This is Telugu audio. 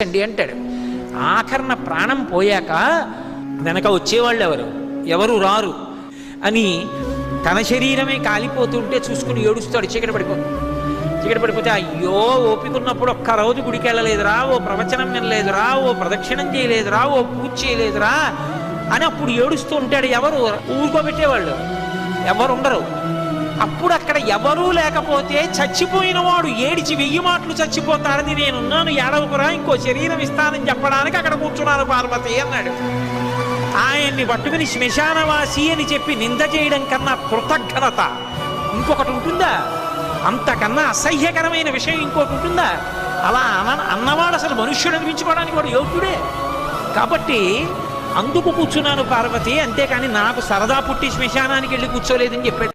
అండి అంటాడు. ఆఖరణ ప్రాణం పోయాక వెనక వచ్చేవాళ్ళు ఎవరు రారు అని తన శరీరమే కాలిపోతుంటే చూసుకుని ఏడుస్తాడు. చీకటి పడిపోతే అయ్యో ఓపికన్నప్పుడు ఒక్క రోజు గుడికి వెళ్ళలేదురా, ఓ ప్రవచనం వినలేదురా, ఓ ప్రదక్షిణం చేయలేదురా, ఓ పూజ చేయలేదురా అని అప్పుడు ఏడుస్తూ ఉంటాడు. ఎవరు ఊరుకోబెట్టేవాళ్ళు ఎవరు ఉండరు. అప్పుడు అక్కడ ఎవరూ లేకపోతే చచ్చిపోయిన వాడు ఏడిచి 1000 మాటలు చచ్చిపోతాడని నేనున్నాను ఏడవకురా, ఇంకో శరీరం ఇస్తానని చెప్పడానికి అక్కడ కూర్చున్నాను పార్వతి అన్నాడు. ఆయన్ని పట్టుకుని శ్మశానవాసి అని చెప్పి నింద చేయడం కన్నా కృతజ్ఞత ఇంకొకటి ఉంటుందా? అంతకన్నా అసహ్యకరమైన విషయం ఇంకోటి ఉంటుందా? అలా అన్నవాడు అసలు మనుష్యుడు అనిపించుకోవడానికి వాడు యోగ్యుడే. కాబట్టి అందుకు కూర్చున్నాను పార్వతి, అంతేకాని నాకు సరదా పుట్టి శ్మశానానికి వెళ్ళి కూర్చోలేదని చెప్పాడు.